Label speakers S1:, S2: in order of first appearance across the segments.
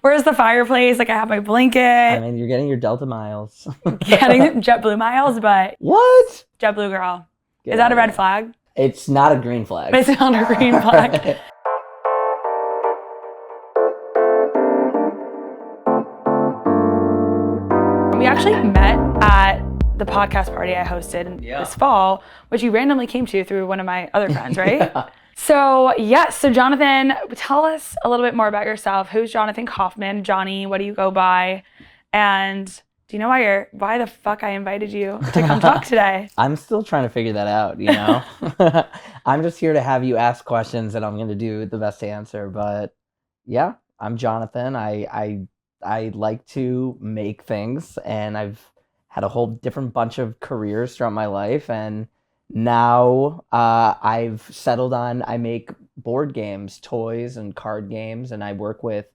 S1: Where's the fireplace? Like I have my blanket.
S2: I mean, you're getting your Delta miles.
S1: Getting JetBlue miles, but
S2: What?
S1: JetBlue girl.
S2: Get
S1: Is that
S2: out
S1: a
S2: of
S1: red
S2: here.
S1: flag?
S2: It's not a green flag.
S1: It's not a green flag. We actually met at the podcast party I hosted this fall, which you randomly came to through one of my other friends, right?
S2: Yeah.
S1: So Jonathan, tell us a little bit more about yourself. Who's Jonathan Kaufman? Johnny, what do you go by? And do you know why the fuck I invited you to come talk today?
S2: I'm still trying to figure that out, you know? I'm just here to have you ask questions and I'm going to do the best to answer. But yeah, I'm Jonathan. I like to make things, and I've had a whole different bunch of careers throughout my life. And now I've settled on, I make board games, toys and card games, and I work with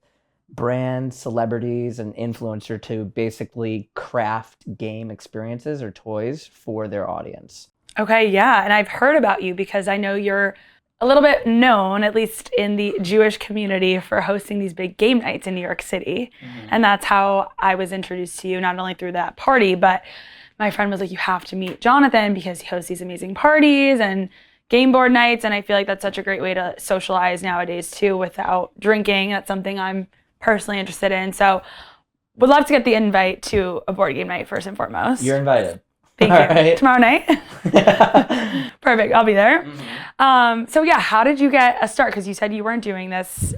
S2: brands, celebrities, and influencers to basically craft game experiences or toys for their audience.
S1: Okay, yeah. And I've heard about you because I know you're a little bit known, at least in the Jewish community, for hosting these big game nights in New York City. Mm-hmm. And that's how I was introduced to you, not only through that party, but my friend was like, you have to meet Jonathan because he hosts these amazing parties and game board nights. And I feel like that's such a great way to socialize nowadays too without drinking. That's something I'm personally interested in. So would love to get the invite to a board game night first and foremost.
S2: You're invited.
S1: Thank you. Right. Tomorrow night? Perfect. I'll be there. Mm-hmm. So yeah, how did you get a start? Because you said you weren't doing this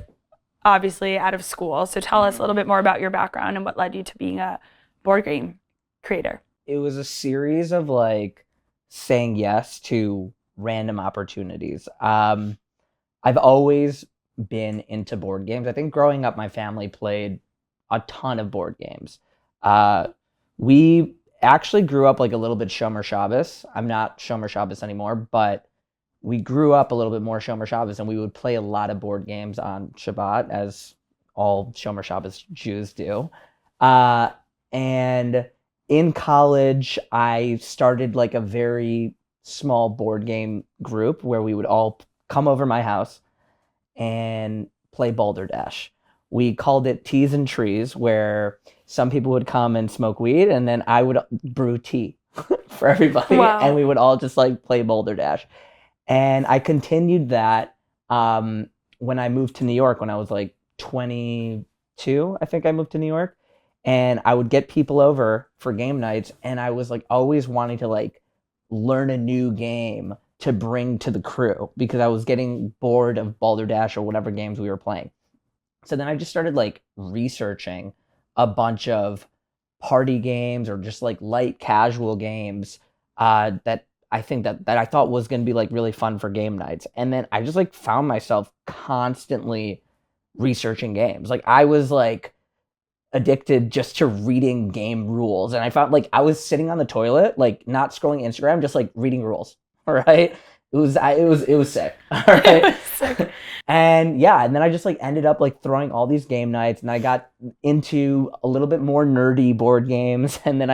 S1: obviously out of school. So tell us a little bit more about your background and what led you to being a board game creator.
S2: It was a series of like saying yes to random opportunities. I've always been into board games. I think growing up, my family played a ton of board games. We actually grew up like a little bit Shomer Shabbos. I'm not Shomer Shabbos anymore, but we grew up a little bit more Shomer Shabbos, and we would play a lot of board games on Shabbat, as all Shomer Shabbos Jews do. And in college, I started like a very small board game group where we would all come over my house and play Balderdash. We called it Teas and Trees, where some people would come and smoke weed, and then I would brew tea for everybody. Wow. And we would all just like play Balderdash. And I continued that when I moved to New York when I was like 22. I think I moved to New York. And I would get people over for game nights, and I was like always wanting to like learn a new game to bring to the crew because I was getting bored of Balderdash or whatever games we were playing. So then I just started like researching a bunch of party games or just like light casual games that I think that I thought was going to be like really fun for game nights. And then I just like found myself constantly researching games. Like I was like addicted just to reading game rules. And I found like I was sitting on the toilet, like not scrolling Instagram, just like reading rules. All right. It was sick. All right. Sick. And yeah, and then I just like ended up like throwing all these game nights, and I got into a little bit more nerdy board games. And then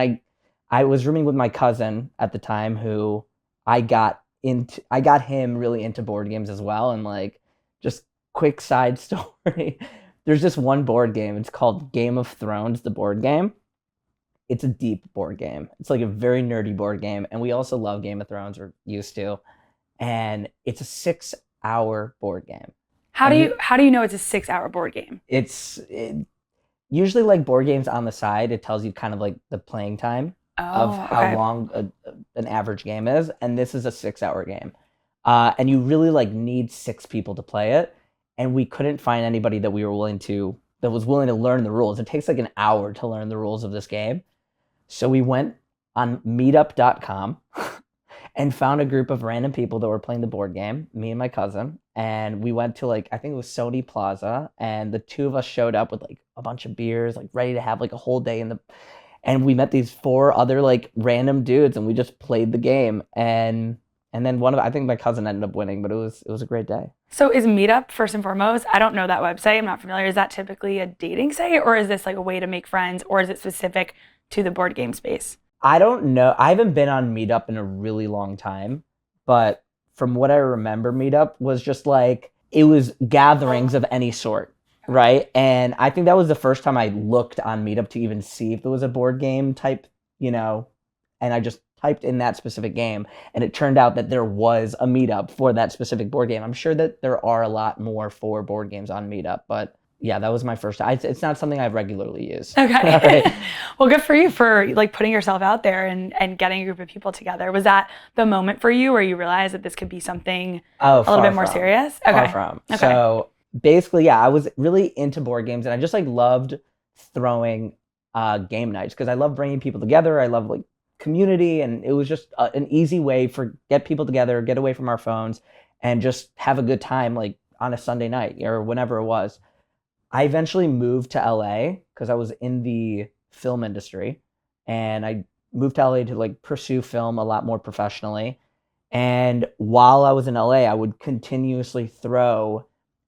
S2: I was rooming with my cousin at the time, who I got him really into board games as well. And like, just quick side story. There's this one board game. It's called Game of Thrones, the board game. It's a deep board game. It's like a very nerdy board game. And we also love Game of Thrones, or used to. And it's a 6-hour board game.
S1: How do you know it's a 6-hour board game?
S2: Usually like board games on the side, it tells you kind of like the playing time of how long an average game is. And this is a 6-hour game. And you really like need 6 people to play it. And we couldn't find anybody that was willing to learn the rules. It takes like an hour to learn the rules of this game. So we went on meetup.com and found a group of random people that were playing the board game, me and my cousin. And we went to like, I think it was Sony Plaza, and the two of us showed up with like a bunch of beers, like ready to have like a whole day and we met these 4 other like random dudes, and we just played the game. And then I think my cousin ended up winning, but it was a great day.
S1: So is Meetup, first and foremost, I don't know that website, I'm not familiar, is that typically a dating site, or is this like a way to make friends, or is it specific to the board game space?
S2: I don't know. I haven't been on Meetup in a really long time, but from what I remember, Meetup was just like, it was gatherings of any sort. right? And I think that was the first time I looked on Meetup to even see if there was a board game type, and I just typed in that specific game, and it turned out that there was a Meetup for that specific board game. I'm sure that there are a lot more for board games on Meetup, but yeah, that was my first time. It's not something I regularly use.
S1: Okay.
S2: Right?
S1: Well, good for you for like putting yourself out there and getting a group of people together. Was that the moment for you where you realized that this could be something a little bit more serious?
S2: Far from.
S1: Okay.
S2: So basically, yeah, I was really into board games, and I just like loved throwing game nights because I love bringing people together. I love like community, and it was just an easy way for get people together, get away from our phones, and just have a good time like on a Sunday night or whenever it was. I eventually moved to LA because I was in the film industry, and I moved to LA to like pursue film a lot more professionally. And while I was in LA, I would continuously throw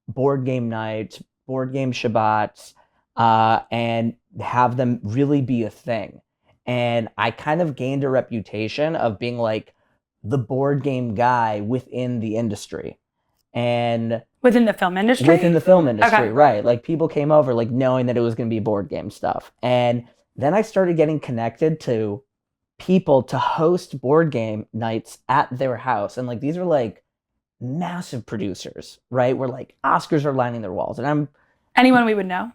S2: board game nights, board game Shabbats, and have them really be a thing. And I kind of gained a reputation of being like the board game guy within the industry. And
S1: within the film industry?
S2: Within the film industry,
S1: Okay.
S2: right. Like people came over like knowing that it was going to be board game stuff. And then I started getting connected to people to host board game nights at their house. And like these are like massive producers, right? Where like Oscars are lining their walls. And I'm
S1: anyone we would know?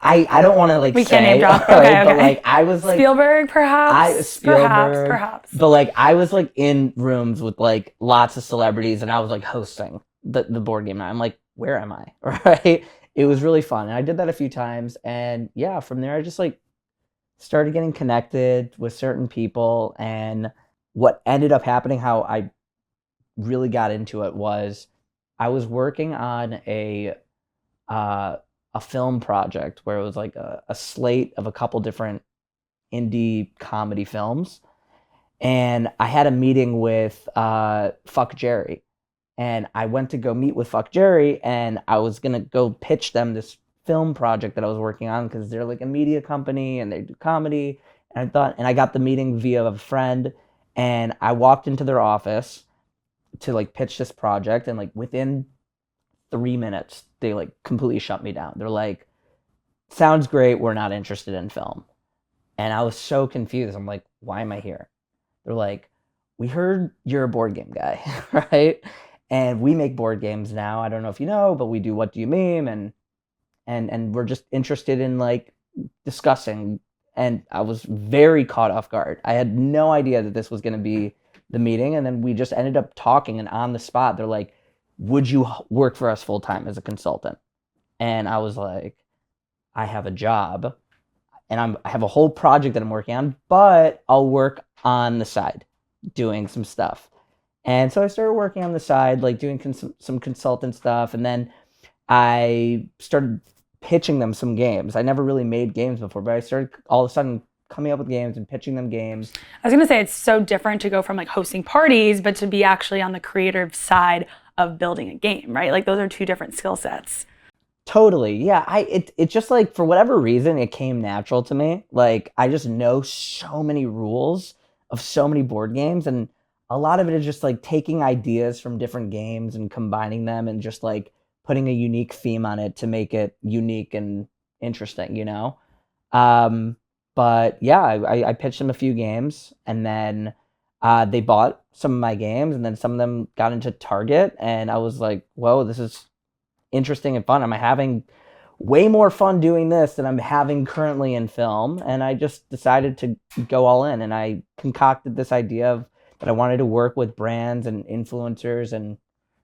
S2: I don't want to like
S1: we
S2: say,
S1: can't name drop.
S2: Right?
S1: Okay.
S2: But like I was like
S1: Spielberg, perhaps. Perhaps.
S2: But like I was like in rooms with like lots of celebrities, and I was like hosting the board game night. I'm like, where am I? Right? It was really fun, and I did that a few times, and yeah, from there I just like started getting connected with certain people, and what ended up happening, how I really got into it was I was working on a film project where it was like a slate of a couple different indie comedy films. And I had a meeting with Fuck Jerry. And I went to go meet with Fuck Jerry, and I was going to go pitch them this film project that I was working on because they're like a media company and they do comedy. And I got the meeting via a friend, and I walked into their office to like pitch this project, and like within 3 minutes, they like completely shut me down. They're like, sounds great, we're not interested in film. And I was so confused. I'm like, why am I here? They're like, we heard you're a board game guy, right? And we make board games now. I don't know if you know, but we do What Do You Meme? And we're just interested in like discussing. And I was very caught off guard. I had no idea that this was going to be the meeting. And then we just ended up talking, and on the spot, they're like, would you work for us full time as a consultant? And I was like, I have a job, and I have a whole project that I'm working on, but I'll work on the side doing some stuff. And so I started working on the side, like doing some consultant stuff. And then I started pitching them some games. I never really made games before, but I started all of a sudden coming up with games and pitching them games.
S1: I was going to say, it's so different to go from like hosting parties, but to be actually on the creative side of building a game, right? Like those are two different skill sets.
S2: Totally. Yeah. It just like, for whatever reason, it came natural to me. Like I just know so many rules of so many board games, and a lot of it is just like taking ideas from different games and combining them and just like putting a unique theme on it to make it unique and interesting, But yeah, I pitched them a few games, and then they bought some of my games, and then some of them got into Target, and I was like, whoa, this is interesting and fun. I'm having way more fun doing this than I'm having currently in film. And I just decided to go all in, and I concocted this idea of that I wanted to work with brands and influencers and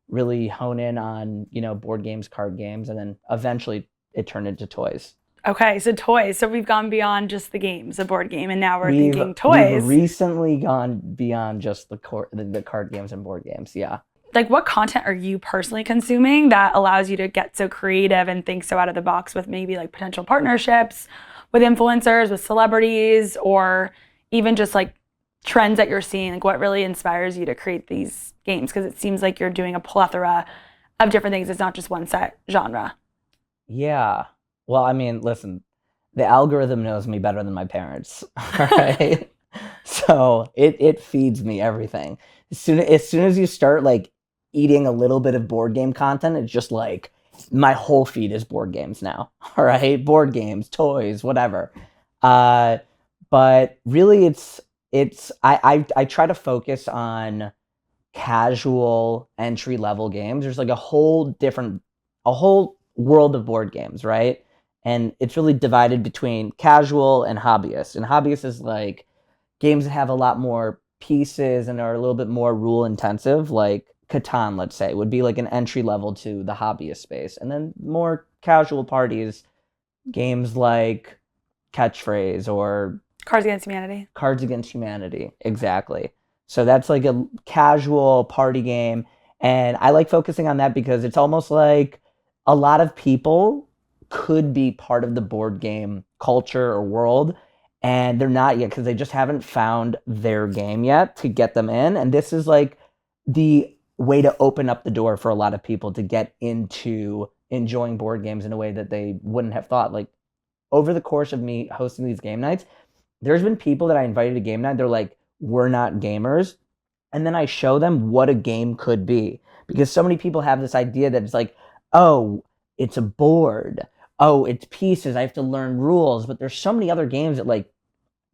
S2: really hone in on, board games, card games, and then eventually it turned into toys.
S1: Okay, so toys. So we've gone beyond just the games, a board game, and now we're thinking toys.
S2: We've recently gone beyond just the card games and board games, yeah.
S1: Like, what content are you personally consuming that allows you to get so creative and think so out of the box with maybe like potential partnerships with influencers, with celebrities, or even just like trends that you're seeing? Like, what really inspires you to create these games? Because it seems like you're doing a plethora of different things. It's not just one set genre.
S2: Yeah. Well, I mean, listen, the algorithm knows me better than my parents, right? So it feeds me everything. As soon as you start like eating a little bit of board game content, it's just like my whole feed is board games now. All right, board games, toys, whatever. But really, I try to focus on casual entry level games. There's like a whole world of board games, right? And it's really divided between casual and hobbyist. And hobbyist is like games that have a lot more pieces and are a little bit more rule intensive, like Catan, let's say, would be like an entry level to the hobbyist space. And then more casual parties, games like Catchphrase or
S1: Cards Against Humanity.
S2: Cards Against Humanity, exactly. So that's like a casual party game. And I like focusing on that because it's almost like a lot of people could be part of the board game culture or world, and they're not yet because they just haven't found their game yet to get them in. And this is like the way to open up the door for a lot of people to get into enjoying board games in a way that they wouldn't have thought. Like over the course of me hosting these game nights, there's been people that I invited to game night. They're like, we're not gamers. And then I show them what a game could be. Because so many people have this idea that it's like, oh, it's a board. Oh, it's pieces. I have to learn rules. But there's so many other games that like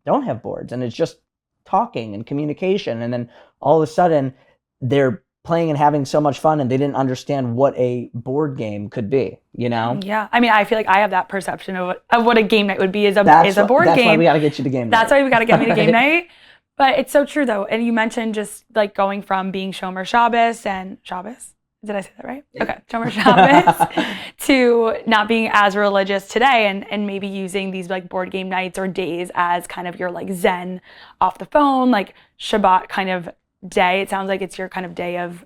S2: don't have boards. And it's just talking and communication. And then all of a sudden they're playing and having so much fun and they didn't understand what a board game could be, you know?
S1: Yeah. I mean, I feel like I have that perception of what a game night would be is a board
S2: That's
S1: game.
S2: why we got to get you to game night.
S1: That's why we got to get me to game night. But it's so true though. And you mentioned just like going from being Shomer Shabbos and Shabbos. Did I say that right? Yeah. Okay. Shomer Shabbos to not being as religious today and maybe using these like board game nights or days as kind of your like Zen off the phone, like Shabbat kind of day. It sounds like it's your kind of day of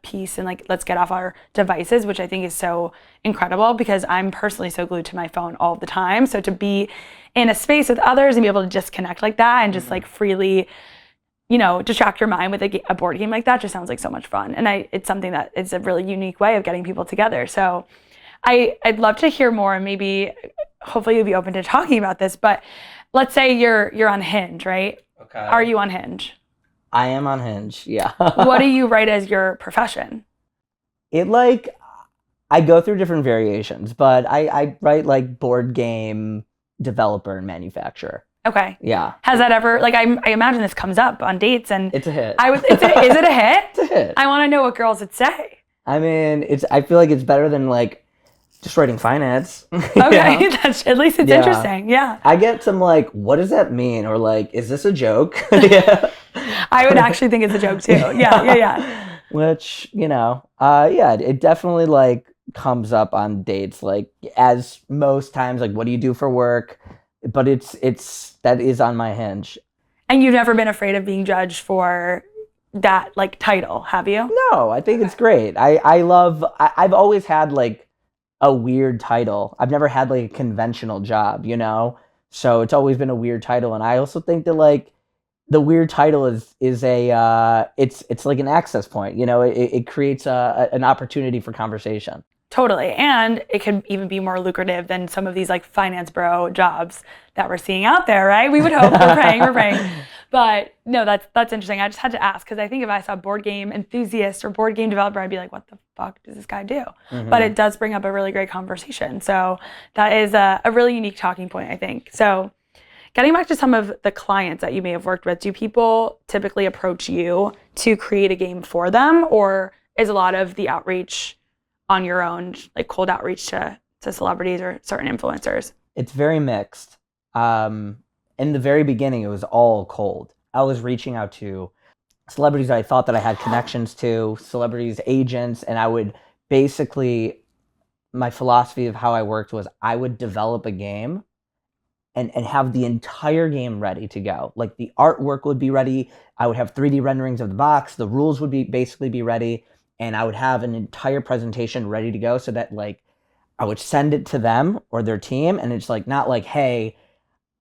S1: peace and like let's get off our devices, which I think is so incredible because I'm personally so glued to my phone all the time. So to be in a space with others and be able to disconnect like that and just like freely, you know, distract your mind with a board game like that just sounds like so much fun. And it's something that is a really unique way of getting people together. So I'd love to hear more and maybe hopefully you'll be open to talking about this, but let's say you're on Hinge, right?
S2: Okay.
S1: Are you on Hinge?
S2: I am on Hinge, yeah.
S1: What do you write as your profession?
S2: I go through different variations, but I write like board game developer and manufacturer.
S1: Okay.
S2: Yeah.
S1: Has that ever, like, I imagine this comes up on dates and...
S2: It's a hit.
S1: Is it a hit?
S2: It's a hit.
S1: I want to know what girls would say.
S2: I mean, I feel like it's better than like just writing finance.
S1: Okay, at least it's interesting. Yeah.
S2: I get some like, what does that mean? Or like, is this a joke? Yeah.
S1: I would actually think it's a joke too. Yeah.
S2: Which, you know, it definitely like comes up on dates, like as most times, like, what do you do for work? But that is on my Hinge.
S1: And you've never been afraid of being judged for that like title, have you?
S2: No, I think it's great. I've always had like a weird title. I've never had like a conventional job, you know? So it's always been a weird title. And I also think that like the weird title is it's like an access point, you know? It creates an opportunity for conversation.
S1: Totally. And it could even be more lucrative than some of these like finance bro jobs that we're seeing out there, right? We would hope. We're praying. But no, that's interesting. I just had to ask because I think if I saw board game enthusiast or board game developer, I'd be like, what the fuck does this guy do? Mm-hmm. But it does bring up a really great conversation. So that is a really unique talking point, I think. So getting back to some of the clients that you may have worked with, do people typically approach you to create a game for them? Or is a lot of the outreach on your own, like cold outreach to celebrities or certain influencers?
S2: It's very mixed. In the very beginning, it was all cold. I was reaching out to celebrities that I thought that I had connections to, celebrities, agents, and I would basically, my philosophy of how I worked was I would develop a game and have the entire game ready to go. Like the artwork would be ready. I would have 3D renderings of the box. The rules would be ready. And I would have an entire presentation ready to go so that like I would send it to them or their team. And it's like, not like, hey,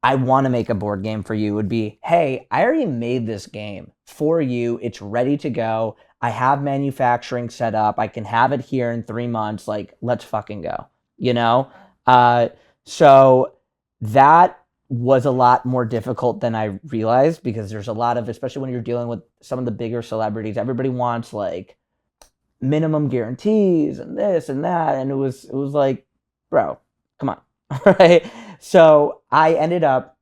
S2: I want to make a board game for you. It would be, hey, I already made this game for you. It's ready to go. I have manufacturing set up. I can have it here in 3 months. Like, let's fucking go, you know? So that was a lot more difficult than I realized because there's a lot of, especially when you're dealing with some of the bigger celebrities, everybody wants like minimum guarantees and this and that, and it was like, bro, come on. Right? So I ended up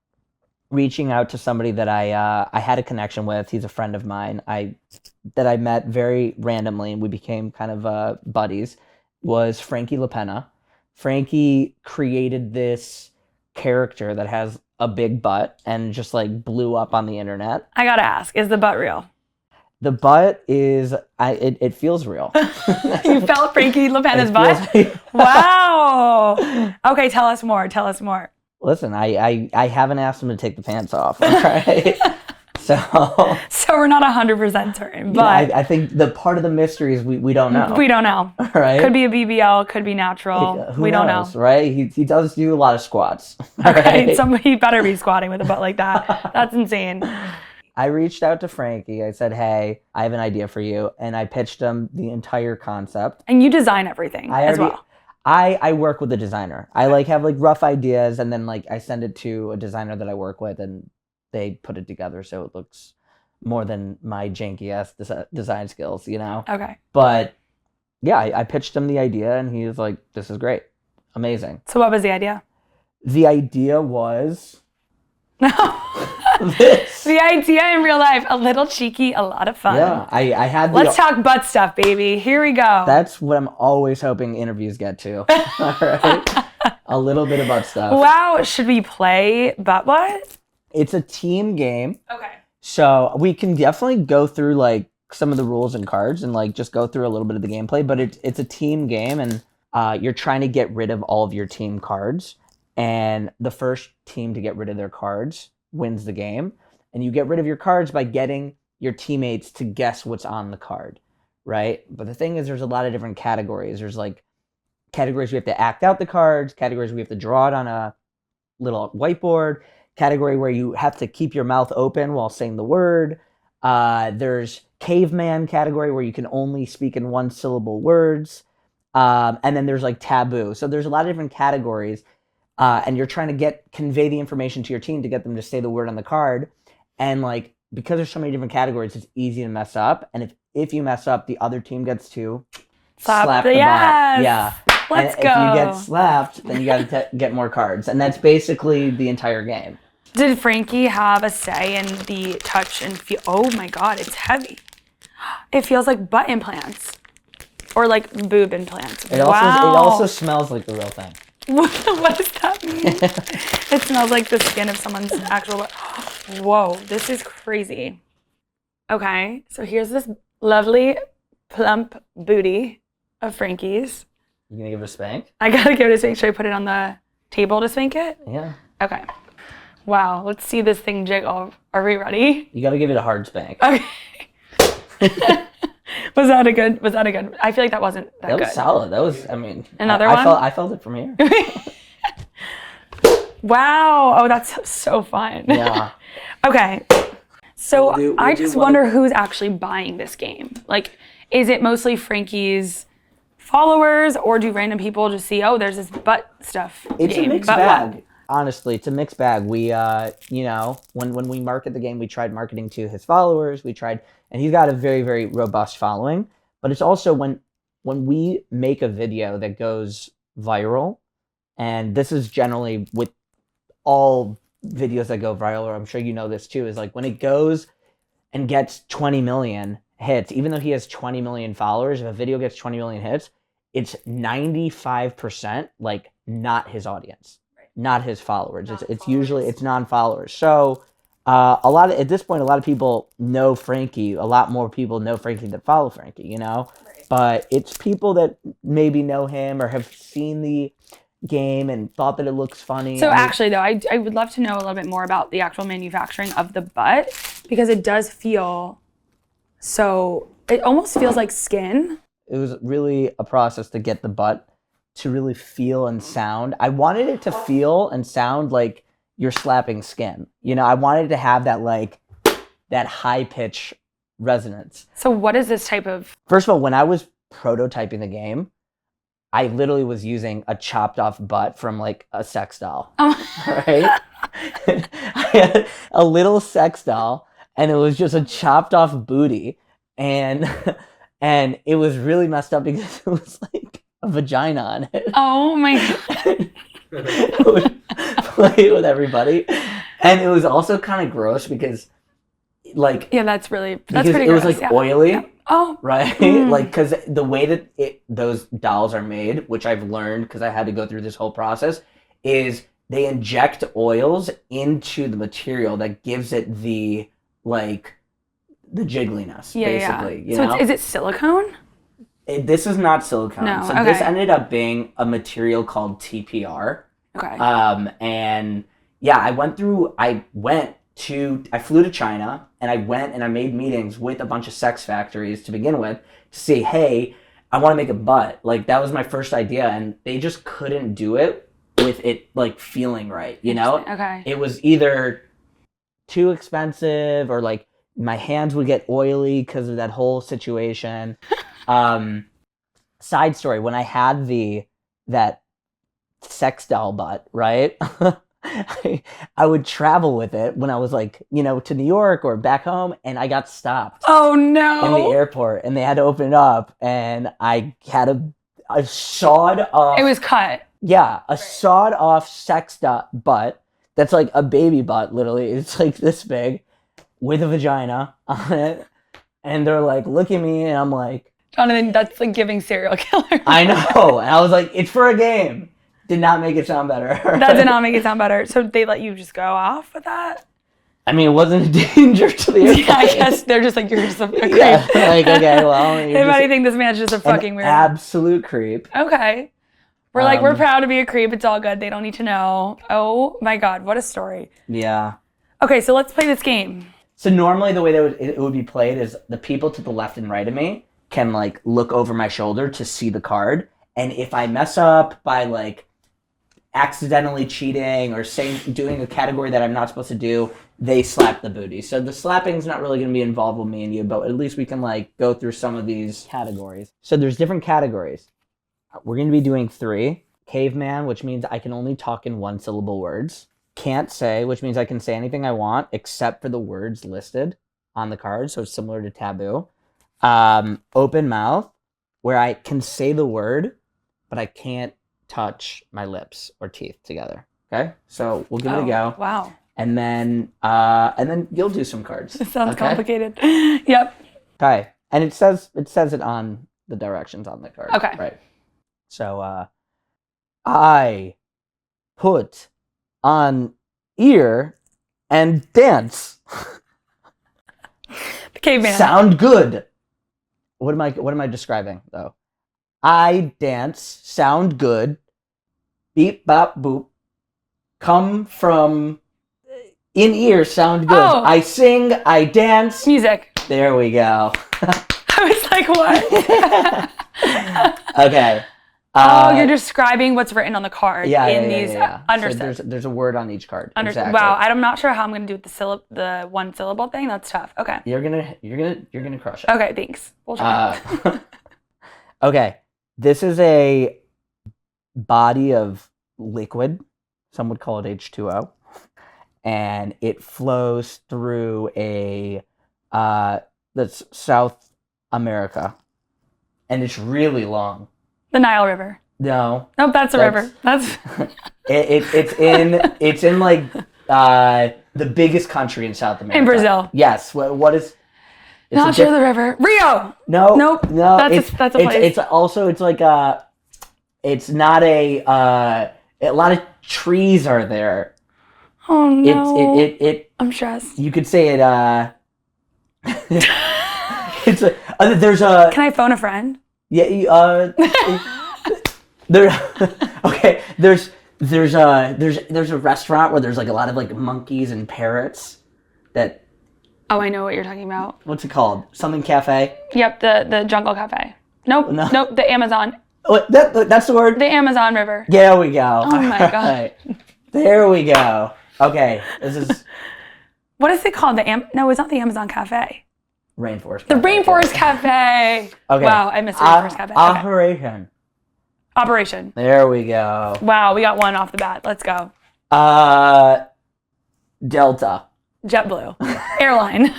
S2: reaching out to somebody that I had a connection with. He's a friend of mine. That I met very randomly, and we became kind of buddies. Was Frankie LaPena. Frankie created this character that has a big butt and just like blew up on the internet.
S1: I gotta ask, is the butt real?
S2: The butt is, it feels real.
S1: You felt Frankie LaPena's butt? Wow. Okay, tell us more. Tell us more.
S2: Listen, I haven't asked him to take the pants off. All right. So
S1: we're not 100% certain, but
S2: I think the part of the mystery is we don't know.
S1: We don't know.
S2: Right?
S1: Could be a BBL, could be natural.
S2: Who
S1: we
S2: knows,
S1: don't know.
S2: Right? He does do a lot of squats.
S1: Okay,
S2: Right?
S1: somebody better be squatting with a butt like that. That's insane.
S2: I reached out to Frankie. I said, hey, I have an idea for you. And I pitched him the entire concept.
S1: And you design everything as well.
S2: I work with a designer. I have rough ideas, and then I send it to a designer that I work with, and they put it together so it looks more than my janky ass design skills,
S1: Okay.
S2: But yeah, I pitched him the idea, and he was like, this is great. Amazing.
S1: So what was the idea?
S2: The idea was
S1: this. The idea in real life, a little cheeky, a lot of fun.
S2: Yeah, I had
S1: Let's talk butt stuff, baby. Here we go.
S2: That's what I'm always hoping interviews get to. All right. A little bit of butt stuff.
S1: Wow. Should we play butt what?
S2: It's a team game.
S1: Okay.
S2: So we can definitely go through some of the rules and cards and just go through a little bit of the gameplay, but it's a team game, and you're trying to get rid of all of your team cards, and the first team to get rid of their cards wins the game. And you get rid of your cards by getting your teammates to guess what's on the card, right? But the thing is, there's a lot of different categories. There's categories we have to act out the cards, categories we have to draw it on a little whiteboard, category where you have to keep your mouth open while saying the word. There's caveman category where you can only speak in one syllable words. And then there's taboo. So there's a lot of different categories. And you're trying to convey the information to your team to get them to say the word on the card. And because there's so many different categories, it's easy to mess up. And if you mess up, the other team gets to slap the butt. Yeah.
S1: Let's go.
S2: If you get slapped, then you got to get more cards. And that's basically the entire game.
S1: Did Frankie have a say in the touch and feel? Oh my God, it's heavy. It feels like butt implants or boob implants.
S2: It also smells like the real thing.
S1: What does that mean? It smells like the skin of someone's actual butt. Whoa, this is crazy. Okay, so here's this lovely, plump booty of Frankie's.
S2: You gonna give it a spank?
S1: I gotta give it a spank. Should I put it on the table to spank it?
S2: Yeah.
S1: Okay. Wow, let's see this thing jiggle. Are we ready?
S2: You gotta give it a hard spank.
S1: Okay. Was that a good? I feel like that wasn't that good.
S2: That was solid. That was,
S1: Another one?
S2: I felt it from here.
S1: Wow. Oh, that's so fun.
S2: Yeah.
S1: Okay. So I just wonder who's actually buying this game. Is it mostly Frankie's followers, or do random people just see, oh, there's this butt stuff
S2: It's
S1: game?
S2: a mixed bag. Honestly, it's a mixed bag. We, when we market the game, we tried marketing to his followers. And he's got a very, very robust following. But it's also when we make a video that goes viral, and this is generally with all videos that go viral, or I'm sure you know this too, is when it goes and gets 20 million hits, even though he has 20 million followers, if a video gets 20 million hits, it's 95% not his audience, not his followers. It's usually non-followers. So at this point, a lot of people know Frankie. A lot more people know Frankie than follow Frankie, Right. But it's people that maybe know him or have seen the game and thought that it looks funny.
S1: So actually, though, I would love to know a little bit more about the actual manufacturing of the butt, because it does feel it almost feels like skin.
S2: It was really a process to get the butt to really feel and sound. I wanted it to feel and sound like you're slapping skin. I wanted to have that high pitch resonance.
S1: So what is this type of?
S2: First of all, when I was prototyping the game, I literally was using a chopped off butt from a sex doll. Oh. Right? I had a little sex doll, and it was just a chopped off booty. And And it was really messed up because it was like a vagina on it.
S1: Oh my God.
S2: I would play it with everybody. And it was also kind of gross because like
S1: Yeah, that's pretty
S2: because
S1: gross.
S2: it was like oily.
S1: Yeah. Oh.
S2: Right? Like, because the way that those dolls are made, which I've learned because I had to go through this whole process, is they inject oils into the material that gives it the, like, the jiggliness, basically. You know?
S1: Is it silicone?
S2: This is not silicone.
S1: No,
S2: So
S1: okay.
S2: this ended up being a material called TPR.
S1: Okay.
S2: And yeah, I flew to China and I went and I made meetings with a bunch of sex factories to begin with to say, hey, I want to make a butt. Like, that was my first idea, and they just couldn't do it with it, like, feeling right, you know?
S1: Okay.
S2: It was either too expensive or, like, my hands would get oily because of that whole situation. Side story, when I had that sex doll butt, right? I would travel with it when I was like, to New York or back home, and I got stopped.
S1: Oh no!
S2: In the airport, and they had to open it up, and I had a sawed off.
S1: It was cut.
S2: Yeah, a sawed off sex butt that's like a baby butt, literally. It's like this big, with a vagina on it, and they're like, look at me, and I'm like,
S1: Jonathan, that's like giving serial killer.
S2: I know, and I was like, it's for a game. Did not make it sound better.
S1: That did not make it sound better. So they let you just go off with that?
S2: I mean, it wasn't a danger to the airplane.
S1: Yeah, I guess they're just like, you're just a creep.
S2: Yeah, like, okay, well,
S1: if anything, this man's just a fucking weirdo.
S2: Absolute creep.
S1: Okay. We're proud to be a creep. It's all good. They don't need to know. Oh my God, what a story.
S2: Yeah.
S1: Okay, so let's play this game.
S2: So normally the way that it would be played is the people to the left and right of me can like look over my shoulder to see the card. And if I mess up by like accidentally cheating or doing a category that I'm not supposed to do, they slap the booty. So the slapping's not really going to be involved with me and you, but at least we can like go through some of these categories. So there's different categories. We're going to be doing 3. Caveman, which means I can only talk in 1-syllable words. Can't say, which means I can say anything I want except for the words listed on the card. So it's similar to taboo. Open mouth, where I can say the word, but I can't touch my lips or teeth together. Okay, so we'll give it a go.
S1: Wow.
S2: And then you'll do some cards.
S1: It sounds complicated. Yep.
S2: Okay, and it says it on the directions on the card.
S1: Okay.
S2: Right. So I put on ear and dance.
S1: The caveman.
S2: Sound good. What am I describing though? I dance, sound good, beep, bop, boop, come from in ear, sound good.
S1: Oh.
S2: I sing, I dance.
S1: Music.
S2: There we go.
S1: I was like, what?
S2: Okay.
S1: You're describing what's written on the card these. Understood.
S2: So there's a word on each card. Exactly.
S1: Wow, I'm not sure how I'm gonna do with the 1-syllable thing. That's tough. Okay.
S2: You're gonna crush it.
S1: Okay, thanks. We'll try.
S2: Okay. This is a body of liquid. Some would call it H2O. And it flows through that's South America. And it's really long.
S1: The Nile River.
S2: No.
S1: Nope, that's a river. That's
S2: it's in like the biggest country in South America.
S1: In Brazil.
S2: Yes. What is?
S1: Not sure the river. Rio.
S2: No.
S1: Nope.
S2: No.
S1: That's a place.
S2: It's like it's not a lot of trees are there.
S1: Oh no.
S2: It
S1: I'm stressed.
S2: You could say it it's there's a.
S1: Can I phone a friend?
S2: Yeah, okay. There's a restaurant where there's like a lot of like monkeys and parrots. That.
S1: Oh, I know what you're talking about.
S2: What's it called? Something Cafe.
S1: Yep, the Jungle Cafe. Nope,
S2: no.
S1: Nope, the Amazon.
S2: Oh, that's the word.
S1: The Amazon River.
S2: There we go.
S1: Oh my God.
S2: Right. There we go. Okay, this is.
S1: What is it called? No, it's not the Amazon Cafe.
S2: Rainforest
S1: Cafe. The Rainforest Cafe.
S2: Okay.
S1: Wow, I missed the Rainforest Cafe.
S2: Operation.
S1: Operation.
S2: There we go.
S1: Wow, we got one off the bat. Let's go.
S2: Delta.
S1: JetBlue. Airline.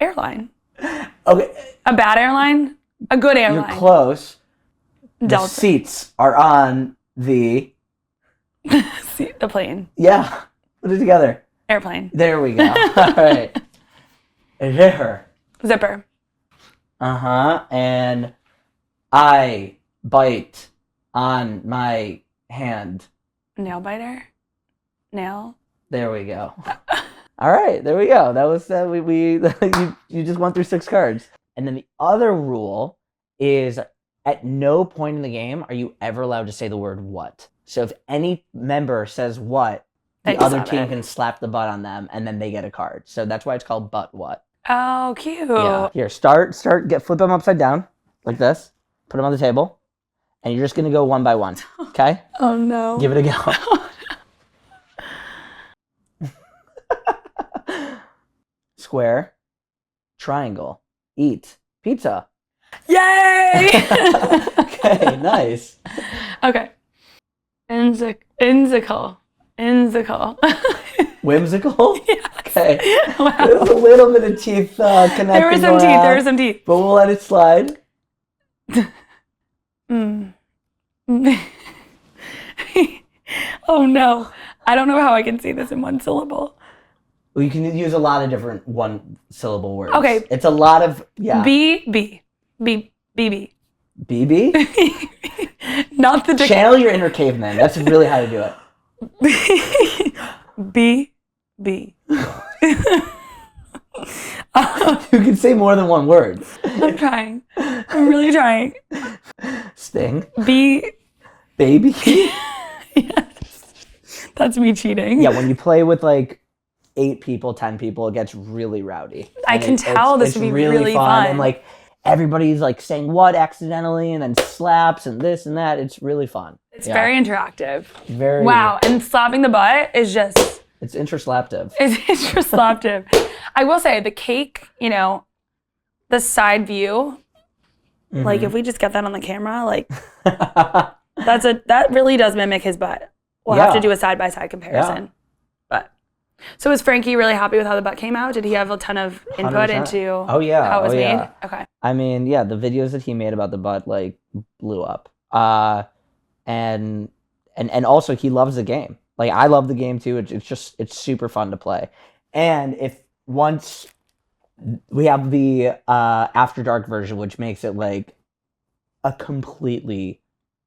S1: Airline.
S2: Okay.
S1: A bad airline? A good airline?
S2: You're close.
S1: Delta.
S2: The seats are on the...
S1: The plane.
S2: Yeah. Put it together.
S1: Airplane.
S2: There we go. All right. Zipper.
S1: Zipper.
S2: Uh-huh. And I bite on my hand.
S1: Nail biter? Nail?
S2: There we go. All right, there we go. That was you just went through 6 cards. And then the other rule is at no point in the game are you ever allowed to say the word what. So if any member says what, the other team can slap the butt on them and then they get a card. So that's why it's called butt what.
S1: Oh, cute.
S2: Yeah. Here, flip them upside down like this. Put them on the table. And you're just going to go one by one. Okay?
S1: Oh, no.
S2: Give it a go. Square, triangle, eat, pizza.
S1: Yay!
S2: Okay, nice.
S1: Okay. Whimsical.
S2: Whimsical?
S1: Yes.
S2: Okay.
S1: Wow.
S2: There's a little bit of teeth connecting.
S1: There were some teeth.
S2: But we'll let it slide.
S1: Oh no. I don't know how I can say this in one syllable.
S2: Well, you can use a lot of different one-syllable words.
S1: Okay.
S2: It's a lot of, yeah.
S1: B.
S2: BB?
S1: Not the
S2: Channel your inner caveman. That's really how to do
S1: it. B.
S2: You can say more than one word.
S1: I'm trying. I'm really trying.
S2: Sting.
S1: B.
S2: Baby.
S1: Yes. That's me cheating.
S2: Yeah, when you play with like 8 people, 10 people, it gets really rowdy.
S1: I can tell this would be really fun.
S2: And like everybody's like saying what accidentally and then slaps and this and that. It's really fun.
S1: It's very interactive.
S2: Very.
S1: Wow. And slapping the butt is just...
S2: It's intraslaptive.
S1: It's intraslaptive. I will say the cake, the side view, like if we just get that on the camera, like that really does mimic his butt. We'll have to do a side-by-side comparison. Yeah. But so was Frankie really happy with how the butt came out? Did he have a ton of input
S2: 100%.
S1: into
S2: how it was
S1: made?
S2: Yeah.
S1: Okay.
S2: I mean, yeah, the videos that he made about the butt like blew up. And also he loves the game. Like I love the game too. It's super fun to play. And once we have the After Dark version, which makes it like a completely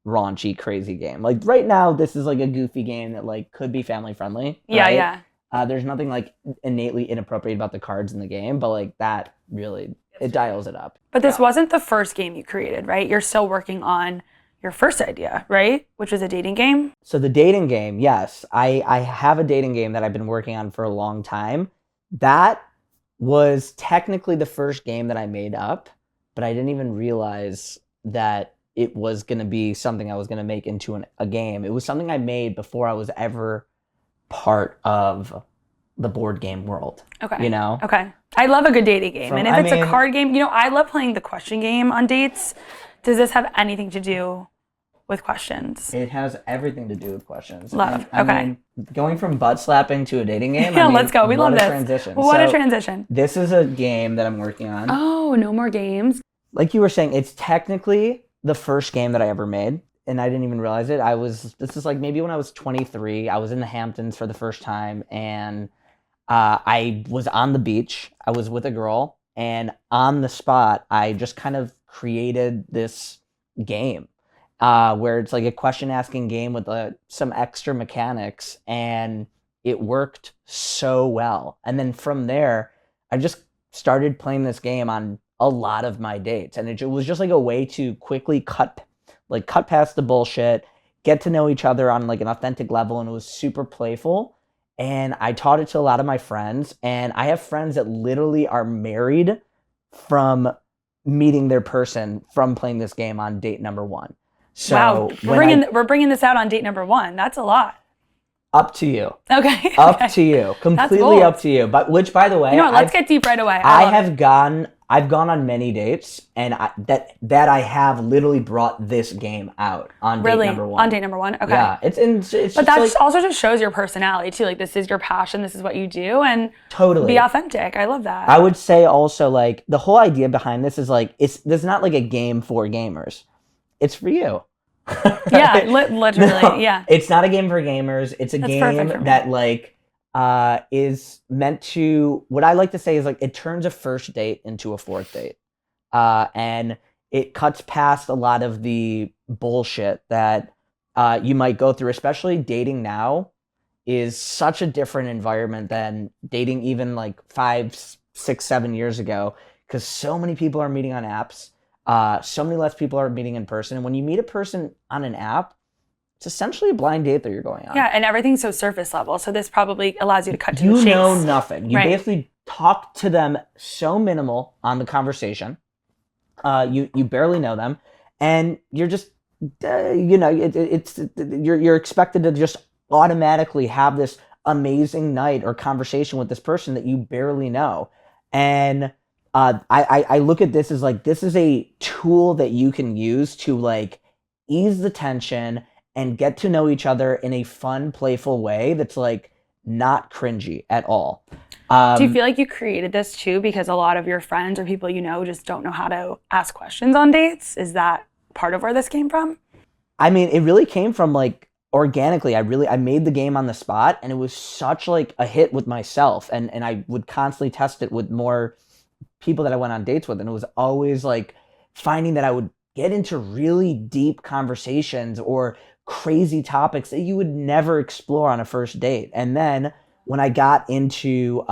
S2: raunchy, crazy game. Like right now, this is like a goofy game that like could be family friendly.
S1: Yeah,
S2: right?
S1: yeah.
S2: There's nothing like innately inappropriate about the cards in the game, but like that really it dials it up.
S1: But this wasn't the first game you created, right? You're still working on your first idea, right? Which was a dating game.
S2: So the dating game, yes, I have a dating game that I've been working on for a long time. That was technically the first game that I made up, but I didn't even realize that it was going to be something I was going to make into a game. It was something I made before I was ever part of the board game world.
S1: Okay. Okay. I love a good dating game. And if it's a card game, I love playing the question game on dates. Does this have anything to do with questions?
S2: It has everything to do with questions.
S1: Love.
S2: I
S1: Okay.
S2: mean, going from butt slapping to a dating game.
S1: Yeah, let's go. We love this.
S2: Transition.
S1: What a transition.
S2: This is a game that I'm working on.
S1: Oh, no more games.
S2: Like you were saying, it's technically the first game that I ever made, and I didn't even realize it. This is like maybe when I was 23. I was in the Hamptons for the first time, and I was on the beach. I was with a girl, and on the spot, I just kind of created this game where it's like a question asking game with some extra mechanics, and it worked so well. And then from there, I just started playing this game on a lot of my dates, and it was just like a way to quickly cut past the bullshit, get to know each other on like an authentic level, and it was super playful. And I taught it to a lot of my friends, and I have friends that literally are married from meeting their person from playing this game on date number 1. So
S1: wow, we're bringing this out on date number 1. That's a lot.
S2: Up to you.
S1: Okay.
S2: Up to you. Completely up to you. But which, by the way,
S1: let's get deep right away.
S2: I have gone I've gone on many dates, and that I have literally brought this game out on date
S1: Really?
S2: number one.
S1: On date number one? Okay.
S2: Yeah, it's
S1: But
S2: just
S1: that
S2: like,
S1: also just shows your personality too. Like, this is your passion. This is what you do, and
S2: totally
S1: be authentic. I love that.
S2: I would say also, like, the whole idea behind this is like, this is not like a game for gamers. It's for you.
S1: Yeah, literally.
S2: No,
S1: Yeah.
S2: it's not a game for gamers. It's a
S1: That's
S2: game
S1: perfect for me.
S2: that like is meant to, what I like to say is like, it turns a first date into a fourth date. And it cuts past a lot of the bullshit that you might go through, especially dating now is such a different environment than dating even like 5, 6, 7 years ago, because so many people are meeting on apps. So many less people are meeting in person. And when you meet a person on an app, it's essentially a blind date that you're going on.
S1: Yeah, and everything's so surface level. So this probably allows you to cut to the chase.
S2: You know nothing. You
S1: Right.
S2: basically talk to them so minimal on the conversation. You barely know them, and you're just you're expected to just automatically have this amazing night or conversation with this person that you barely know. And I look at this as like, this is a tool that you can use to like ease the tension and get to know each other in a fun, playful way that's like not cringy at all.
S1: Do you feel like you created this too because a lot of your friends or people you know just don't know how to ask questions on dates? Is that part of where this came from?
S2: I mean, it really came from like organically. I made the game on the spot, and it was such like a hit with myself, and I would constantly test it with more people that I went on dates with, and it was always like finding that I would get into really deep conversations or crazy topics that you would never explore on a first date. And then when I got into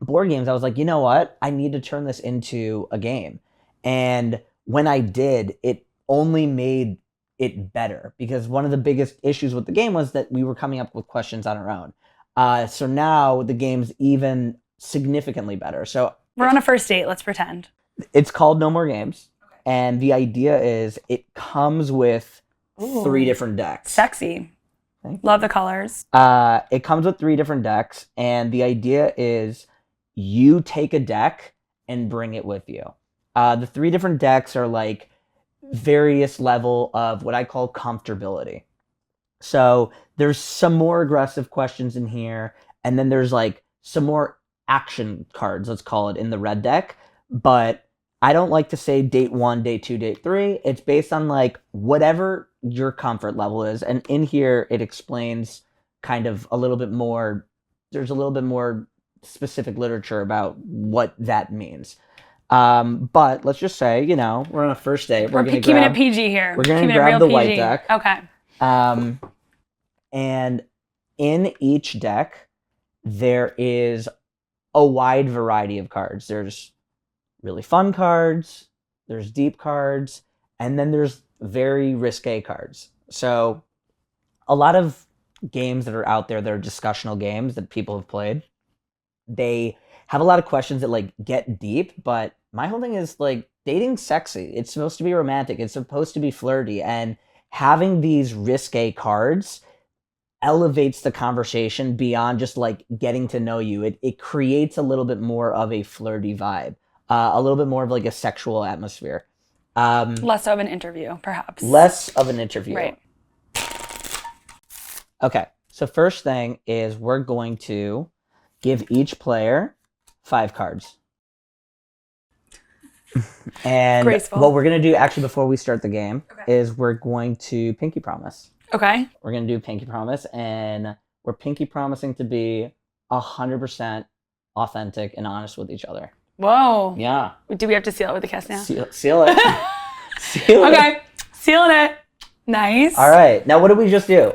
S2: board games, I was like, you know what? I need to turn this into a game. And when I did, it only made it better, because one of the biggest issues with the game was that we were coming up with questions on our own. So now the game's even significantly better. So
S1: we're on a first date. Let's pretend.
S2: It's called No More Games. Okay. And the idea is it comes with 3 different decks.
S1: Sexy. Love the colors.
S2: It comes with 3 different decks, and the idea is you take a deck and bring it with you. The 3 different decks are like various level of what I call comfortability. So there's some more aggressive questions in here, and then there's like some more action cards, let's call it, in the red deck. But I don't like to say date 1, date 2, date 3. It's based on like whatever your comfort level is. And in here, it explains kind of a little bit more. There's a little bit more specific literature about what that means. But let's just say, we're on a first date.
S1: We're keeping it PG here.
S2: We're going to grab the white deck.
S1: Okay.
S2: And in each deck, there is a wide variety of cards. There's really fun cards, there's deep cards, and then there's very risque cards. So a lot of games that are out there that are discussional games that people have played, they have a lot of questions that like get deep, but my whole thing is like, dating's sexy. It's supposed to be romantic. It's supposed to be flirty, and having these risque cards elevates the conversation beyond just like getting to know you. It creates a little bit more of a flirty vibe, a little bit more of like a sexual atmosphere.
S1: Less of an interview, perhaps.
S2: Less of an interview.
S1: Right.
S2: Okay, so first thing is we're going to give each player 5 cards. And
S1: graceful.
S2: What we're going to do actually before we start the game is we're going to pinky promise.
S1: Okay.
S2: We're going to do pinky promise, and we're pinky promising to be 100% authentic and honest with each other.
S1: Whoa.
S2: Yeah.
S1: Do we have to seal it with a kiss now?
S2: Seal it. Seal it.
S1: Okay. Sealing it. Nice.
S2: All right. Now, what did we just do?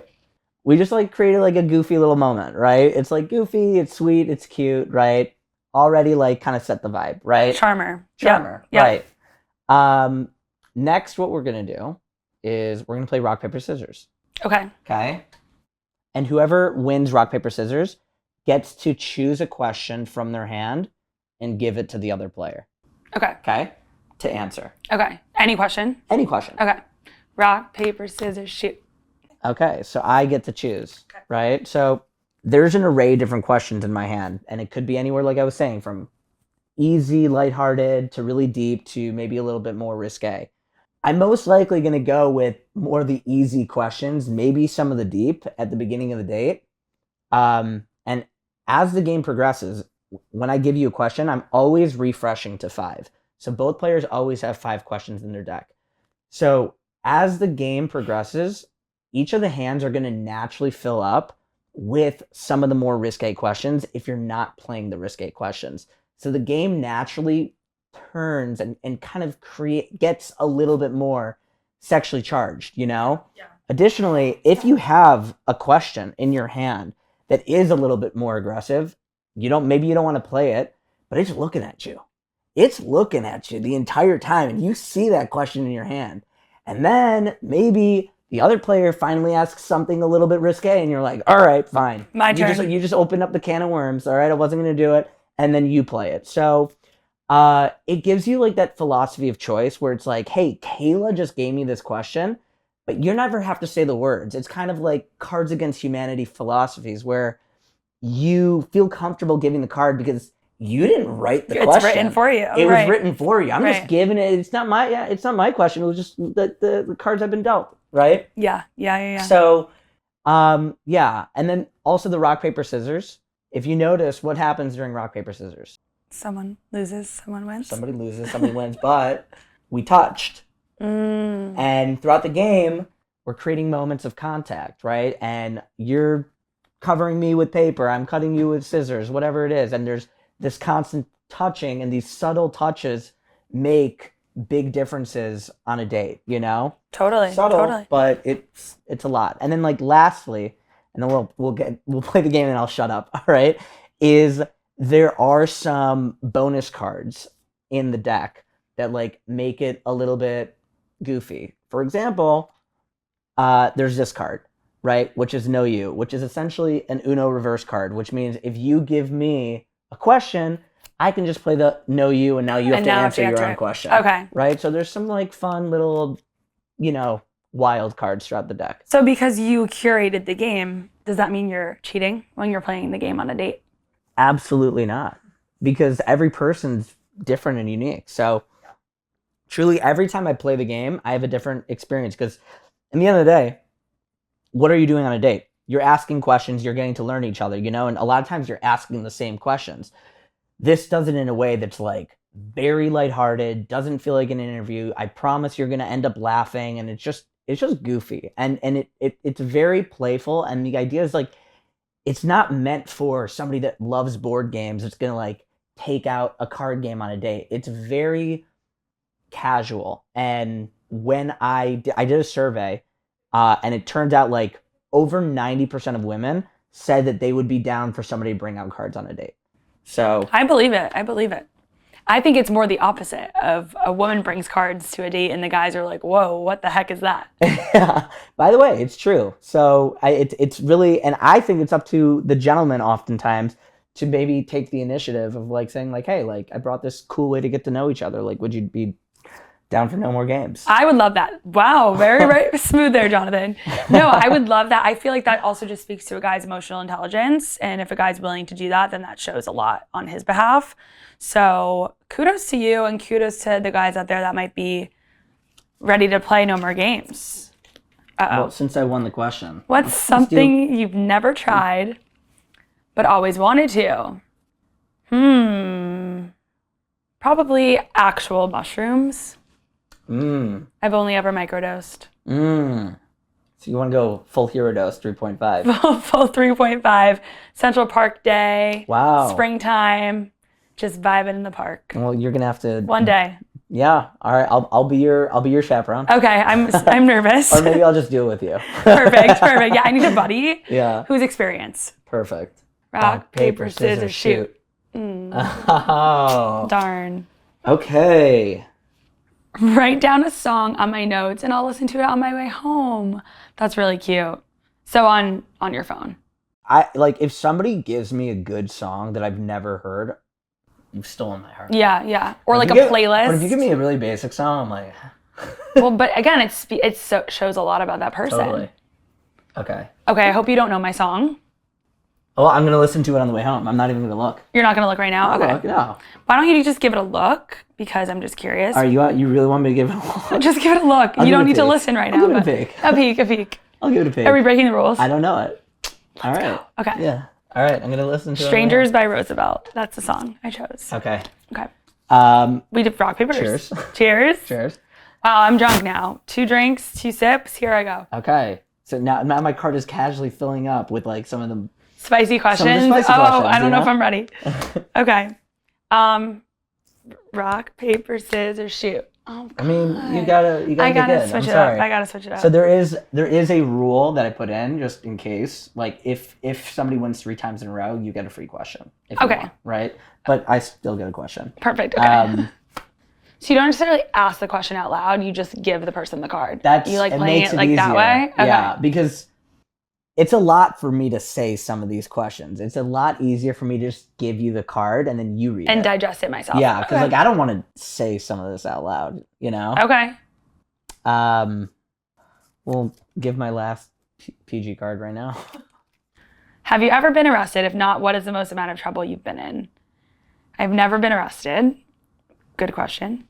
S2: We just like created like a goofy little moment, right? It's like goofy, it's sweet, it's cute, right? Already like kind of set the vibe, right?
S1: Charmer,
S2: yep.
S1: Right.
S2: Next, what we're going to do is we're going to play rock, paper, scissors. Okay. And whoever wins rock, paper, scissors gets to choose a question from their hand and give it to the other player. Okay. To answer.
S1: Okay. Any question?
S2: Any question.
S1: Okay. Rock, paper, scissors, shoot.
S2: Okay. So I get to choose, right? So there's an array of different questions in my hand, and it could be anywhere, like I was saying, from easy, lighthearted, to really deep, to maybe a little bit more risque. I'm most likely going to go with more of the easy questions, maybe some of the deep at the beginning of the date. And as the game progresses, when I give you a question, I'm always refreshing to 5. So both players always have 5 questions in their deck. So as the game progresses, each of the hands are going to naturally fill up with some of the more risque questions if you're not playing the risque questions. So the game naturally turns and kind of gets a little bit more sexually charged, you know?
S1: Yeah.
S2: Additionally, if you have a question in your hand that is a little bit more aggressive, maybe you don't want to play it, but it's looking at you. It's looking at you the entire time, and you see that question in your hand. And then maybe the other player finally asks something a little bit risque, and you're like, all right, fine.
S1: My turn.
S2: You just opened up the can of worms. All right, I wasn't going to do it. And then you play it. So it gives you like that philosophy of choice where it's like, hey, Kayla just gave me this question, but you never have to say the words. It's kind of like Cards Against Humanity philosophies where you feel comfortable giving the card because you didn't write the question.
S1: It's written for you.
S2: It was written for you. I'm just giving it. It's not my question. It was just the cards have been dealt, right?
S1: Yeah.
S2: So, yeah. And then also the rock, paper, scissors. If you notice, what happens during rock, paper, scissors?
S1: Someone loses, someone wins.
S2: Somebody loses, somebody wins, but we touched. And throughout the game, we're creating moments of contact, right? And you're covering me with paper, I'm cutting you with scissors, whatever it is. And there's this constant touching, and these subtle touches make big differences on a date, you know?
S1: Totally.
S2: But it's a lot. And then like lastly, and then we'll play the game and I'll shut up, all right? Is there are some bonus cards in the deck that like make it a little bit goofy. For example, there's this card, right? Which is Know You, which is essentially an Uno reverse card, which means if you give me a question, I can just play the Know You, and now you have to answer your own question.
S1: Okay.
S2: Right? So there's some like fun little, wild cards throughout the deck.
S1: So because you curated the game, does that mean you're cheating when you're playing the game on a date?
S2: Absolutely not. Because every person's different and unique. So truly every time I play the game, I have a different experience. Because in the end of the day, what are you doing on a date? You're asking questions, you're getting to learn each other, and a lot of times you're asking the same questions. This does it in a way that's like very lighthearted, doesn't feel like an interview. I promise you're going to end up laughing, and it's just goofy. And it's very playful, and the idea is like it's not meant for somebody that loves board games. It's going to like take out a card game on a date. It's very casual. And when I did a survey, and it turned out like over 90% of women said that they would be down for somebody to bring out cards on a date. So
S1: I believe it. I think it's more the opposite of a woman brings cards to a date and the guys are like, whoa, what the heck is that?
S2: Yeah. By the way, it's true. So it's really, and I think it's up to the gentleman oftentimes to maybe take the initiative of like saying like, hey, like I brought this cool way to get to know each other. Like, would you be down for no more games?
S1: I would love that. Wow, very smooth there, Jonathan. No, I would love that. I feel like that also just speaks to a guy's emotional intelligence. And if a guy's willing to do that, then that shows a lot on his behalf. So kudos to you, and kudos to the guys out there that might be ready to play no more games.
S2: Well, since I won the question.
S1: What's something you've never tried but always wanted to? Probably actual mushrooms. I've only ever microdosed.
S2: So you want to go full hero dose, 3.5.
S1: Full 3.5. Central Park day.
S2: Wow.
S1: Springtime. Just vibing in the park.
S2: Well, you're gonna have to.
S1: One day.
S2: Yeah. All right. I'll be your chaperone.
S1: Okay. I'm nervous.
S2: Or maybe I'll just do it with you.
S1: Perfect. Yeah. I need a buddy.
S2: Yeah.
S1: Who's experienced.
S2: Perfect.
S1: Rock, paper, scissors, shoot.
S2: Oh.
S1: Darn.
S2: Okay.
S1: Write down a song on my notes and I'll listen to it on my way home. That's really cute. So on your phone.
S2: If somebody gives me a good song that I've never heard, you've stolen my heart.
S1: Yeah. Or like a playlist.
S2: But if you give me a really basic song, I'm like.
S1: Well, but again, it shows a lot about that person.
S2: Totally. Okay.
S1: I hope you don't know my song.
S2: Oh, I'm going to listen to it on the way home. I'm not even going to look.
S1: You're not going to look right now? Okay.
S2: No.
S1: Why don't you just give it a look? Because I'm just curious.
S2: You really want me to give it a look?
S1: Just give it a look. You don't need to listen right now.
S2: I'll give it a peek.
S1: A peek.
S2: I'll give it a peek.
S1: Are we breaking the rules?
S2: I don't know it. All right.
S1: Go. Okay.
S2: Yeah. All right. I'm going to listen to
S1: Strangers by Roosevelt. That's the song I chose.
S2: Okay.
S1: We did rock, paper,
S2: Cheers.
S1: Cheers.
S2: Cheers.
S1: Wow, I'm drunk now. 2 drinks, 2 sips. Here I go.
S2: Okay. So now my cart is casually filling up with like some of the
S1: spicy questions.
S2: Questions,
S1: I don't know if I'm ready. Okay. Rock, paper, scissors, shoot. Oh, God.
S2: I mean, you gotta
S1: switch it up. I gotta switch it up.
S2: So there is a rule that I put in just in case. Like if somebody wins 3 times in a row, you get a free question. If you want, right? But I still get a question.
S1: Perfect. Okay. So you don't necessarily ask the question out loud. You just give the person the card. You like playing it like that way? Okay.
S2: Yeah, because it's a lot for me to say some of these questions. It's a lot easier for me to just give you the card and then you read it.
S1: And digest it myself.
S2: Yeah, because like I don't want to say some of this out loud, you know?
S1: Okay.
S2: We'll give my last PG card right now.
S1: Have you ever been arrested? If not, what is the most amount of trouble you've been in? I've never been arrested. Good question.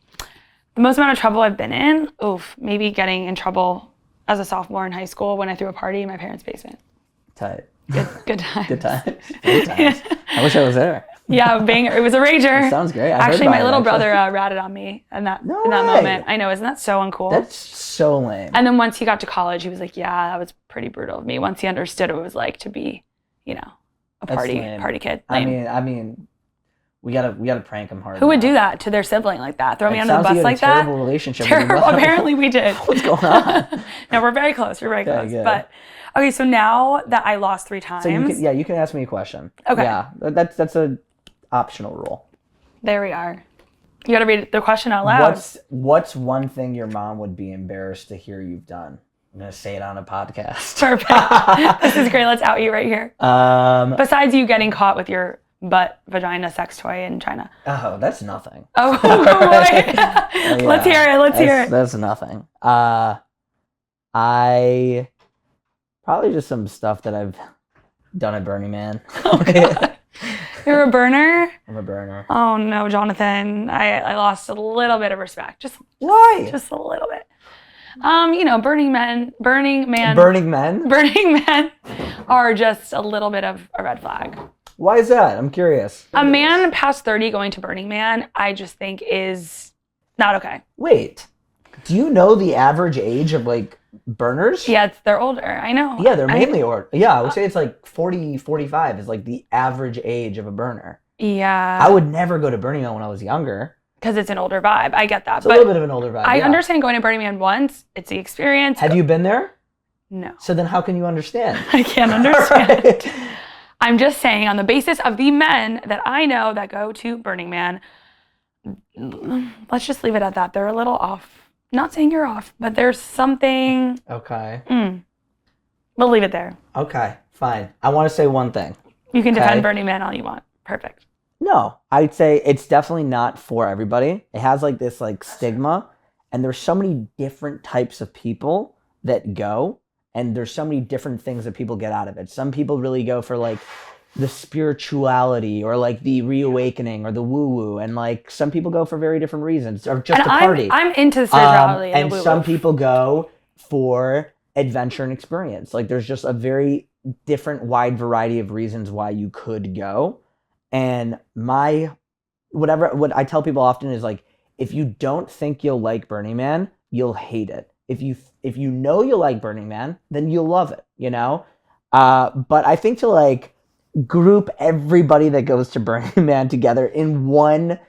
S1: The most amount of trouble I've been in? Maybe getting in trouble as a sophomore in high school when I threw a party in my parents' basement.
S2: Tight.
S1: Good times.
S2: Good times. Good times. I wish I was there.
S1: Yeah, it was a rager.
S2: That sounds great.
S1: Actually, my little brother ratted on me in that moment. I know, isn't that so uncool?
S2: That's so lame.
S1: And then once he got to college, he was like, yeah, that was pretty brutal of me. Once he understood what it was like to be, a party kid. Lame.
S2: I mean, we gotta prank him hard.
S1: Who would do that to their sibling like that? Throw me under the bus like that?
S2: Terrible relationship.
S1: Terrible. Apparently we did.
S2: What's going on?
S1: No, we're very close. We're very close.
S2: Good.
S1: But okay, so now that I lost 3 times.
S2: So you can ask me a question.
S1: Okay.
S2: Yeah, that's a optional rule.
S1: There we are. You gotta read the question out loud.
S2: What's one thing your mom would be embarrassed to hear you've done? I'm gonna say it on a podcast.
S1: Perfect. This is great. Let's out you right here. Besides you getting caught with your butt vagina sex toy in China.
S2: Oh, that's nothing.
S1: Oh boy.
S2: Yeah,
S1: Let's hear it.
S2: That's nothing. I probably just some stuff that I've done at Burning Man.
S1: Oh, God. You're a burner?
S2: I'm a burner.
S1: Oh no, Jonathan. I lost a little bit of respect.
S2: Why?
S1: Just a little bit. Burning men are just a little bit of a red flag.
S2: Why is that? I'm curious.
S1: A man past 30 going to Burning Man, I just think is not okay.
S2: Wait, do you know the average age of like burners?
S1: Yeah, they're older. I know.
S2: Yeah, they're mainly older. Yeah, I would say it's like 40, 45 is like the average age of a burner.
S1: Yeah.
S2: I would never go to Burning Man when I was younger.
S1: Because it's an older vibe. I get that.
S2: It's a little bit of an older vibe.
S1: I understand going to Burning Man once. It's the experience.
S2: Have you been there?
S1: No.
S2: So then how can you understand?
S1: I can't understand. Right. I'm just saying on the basis of the men that I know that go to Burning Man, let's just leave it at that. They're a little off. Not saying you're off, but there's something.
S2: Okay.
S1: We'll leave it there.
S2: Okay, fine. I want to say one thing.
S1: You can defend Burning Man all you want. Perfect.
S2: No, I'd say it's definitely not for everybody. It has like this like stigma, and there's so many different types of people that go, and there's so many different things that people get out of it. Some people really go for like the spirituality or like the reawakening or the woo-woo, and like some people go for very different reasons or just to party.
S1: I'm into the spirituality
S2: and some people go for adventure and experience. Like there's just a very different wide variety of reasons why you could go. And what I tell people often is like, if you don't think you'll like Burning Man, you'll hate it. If you know you like Burning Man, then you'll love it, you know? But I think to like group everybody that goes to Burning Man together in one,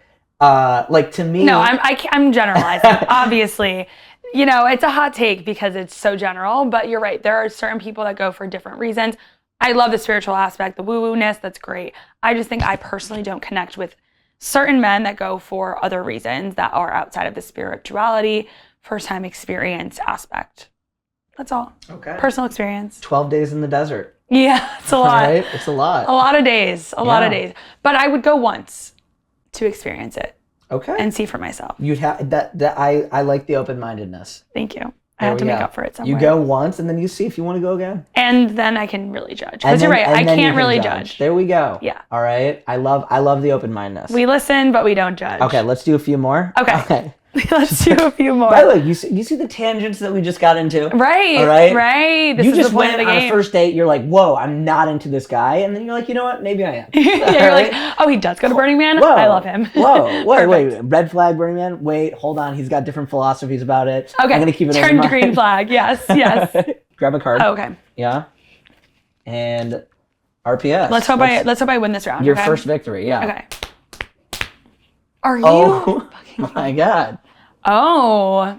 S2: like to me.
S1: No, I'm generalizing. Obviously, it's a hot take because it's so general, but you're right. There are certain people that go for different reasons. I love the spiritual aspect, the woo-woo-ness, that's great. I just think I personally don't connect with certain men that go for other reasons that are outside of the spirituality, first-time experience aspect. That's all.
S2: Okay.
S1: Personal experience.
S2: 12 days in the desert.
S1: Yeah, it's a lot.
S2: Right? It's a lot.
S1: A lot of days. A lot of days. But I would go once to experience it.
S2: Okay.
S1: And see for myself.
S2: You'd have that I like the open-mindedness.
S1: Thank you. I have to make up for it somewhere.
S2: You go once and then you see if you want to go again.
S1: And then I can really judge. Because you're right, I can't really judge.
S2: There we go.
S1: Yeah.
S2: All right. I love the open-mindedness.
S1: We listen, but we don't judge.
S2: Okay, let's do a few more.
S1: Okay. Let's do a few more.
S2: By the way, you see the tangents that we just got into?
S1: Right.
S2: All right.
S1: Right.
S2: You just went on a first date. You're like, whoa, I'm not into this guy. And then you're like, you know what? Maybe I am.
S1: Yeah, you're like, oh, he does go to Burning Man?
S2: Whoa.
S1: I love him.
S2: Whoa. Wait. Red flag Burning Man? Wait, hold on. He's got different philosophies about it.
S1: Okay.
S2: I'm going to keep it
S1: Turn to green flag. Yes.
S2: Grab a card.
S1: Oh, okay.
S2: Yeah. And RPS.
S1: Let's hope I win this round.
S2: Your first victory. Yeah.
S1: Okay. Are you?
S2: Oh my God.
S1: Oh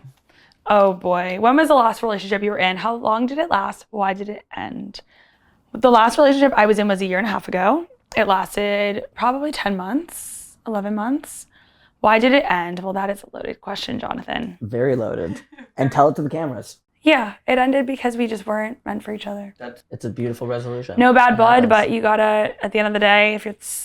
S1: boy. When was the last relationship you were in? How long did it last? Why did it end? The last relationship I was in was 1.5 years ago. It lasted probably 10 months, 11 months. Why did it end? Well, that is a loaded question, Jonathan.
S2: Very loaded. And tell it to the cameras.
S1: Yeah, it ended because we just weren't meant for each other.
S2: It's a beautiful resolution.
S1: No bad blood, but you gotta, at the end of the day,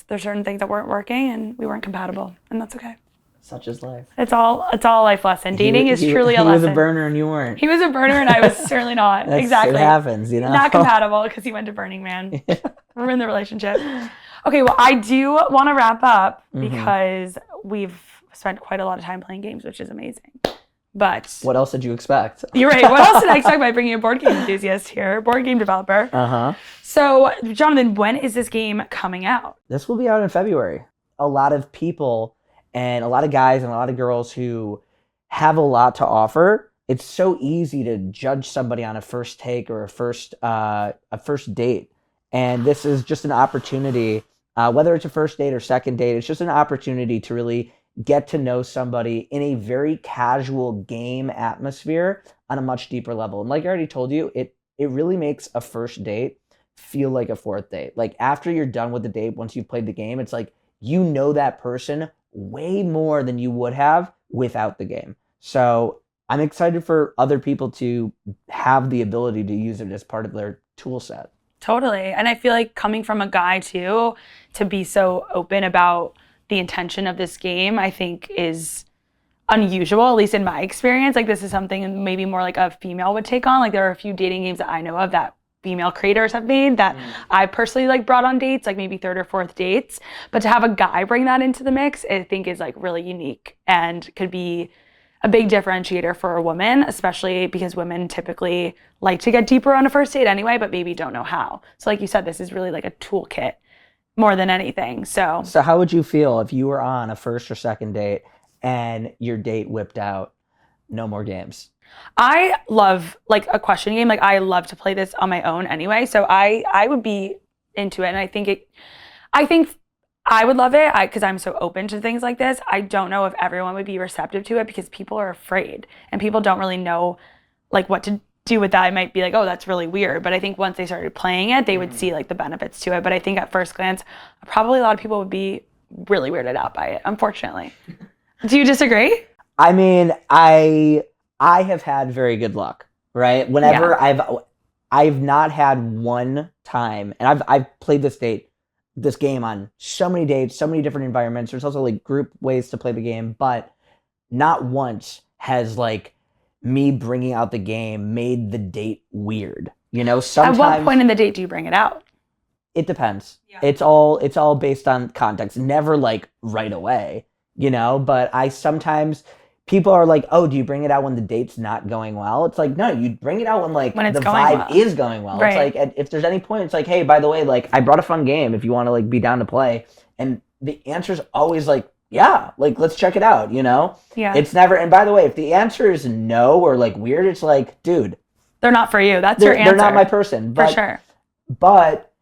S1: there's certain things that weren't working and we weren't compatible, and that's okay.
S2: Such is life.
S1: It's all a life lesson. Dating is truly a lesson.
S2: He was a burner and you weren't.
S1: He was a burner and I was certainly not. Exactly.
S2: It happens, you know?
S1: Not compatible because he went to Burning Man. We're in the relationship. Okay, well, I do want to wrap up because we've spent quite a lot of time playing games, which is amazing. But
S2: what else did you expect?
S1: You're right. What else did I expect by bringing a board game enthusiast here, board game developer? So, Jonathan, when is this game coming out?
S2: This will be out in February. A lot of people and a lot of guys and a lot of girls who have a lot to offer. It's so easy to judge somebody on a first take or a first date. And this is just an opportunity, whether it's a first date or second date, it's just an opportunity to really get to know somebody in a very casual game atmosphere on a much deeper level. And like I already told you, it really makes a first date feel like a fourth date. Like after you're done with the date, once you've played the game, it's like you know that person way more than you would have without the game. So I'm excited for other people to have the ability to use it as part of their tool set.
S1: Totally. And I feel like coming from a guy too, to be so open about the intention of this game, I think is unusual, at least in my experience. Like this is something maybe more like a female would take on. Like there are a few dating games that I know of that female creators have made that I personally like brought on dates, like maybe third or fourth dates. But to have a guy bring that into the mix, I think is like really unique and could be a big differentiator for a woman, especially because women typically like to get deeper on a first date anyway, but maybe don't know how. So like you said, this is really like a toolkit more than anything. So
S2: how would you feel if you were on a first or second date and your date whipped out no more games?
S1: I love like a question game. Like I love to play this on my own anyway. So I would be into it. And I think I would love it because I'm so open to things like this. I don't know if everyone would be receptive to it because people are afraid and people don't really know like what to do with that. It might be like, oh, that's really weird. But I think once they started playing it, they would see like the benefits to it. But I think at first glance, probably a lot of people would be really weirded out by it, unfortunately. Do you disagree?
S2: I mean, I have had very good luck, right? Whenever I've not had one time, and I've played this game on so many dates, so many different environments. There's also like group ways to play the game, but not once has like me bringing out the game made the date weird. You know, sometimes.
S1: At what point in the date do you bring it out?
S2: It depends. Yeah. It's all based on context. Never like right away, you know, but sometimes people are like, oh, do you bring it out when the date's not going well? It's like, no, you bring it out when the vibe is going well. Right. It's like, if there's any point, it's like, hey, by the way, like I brought a fun game if you want to like be down to play. And the answer's always like, yeah, like let's check it out, you know?
S1: Yeah.
S2: It's never, and by the way, if the answer is no or like weird, it's like, dude.
S1: They're not for you. That's your answer.
S2: They're not my person.
S1: For sure.
S2: But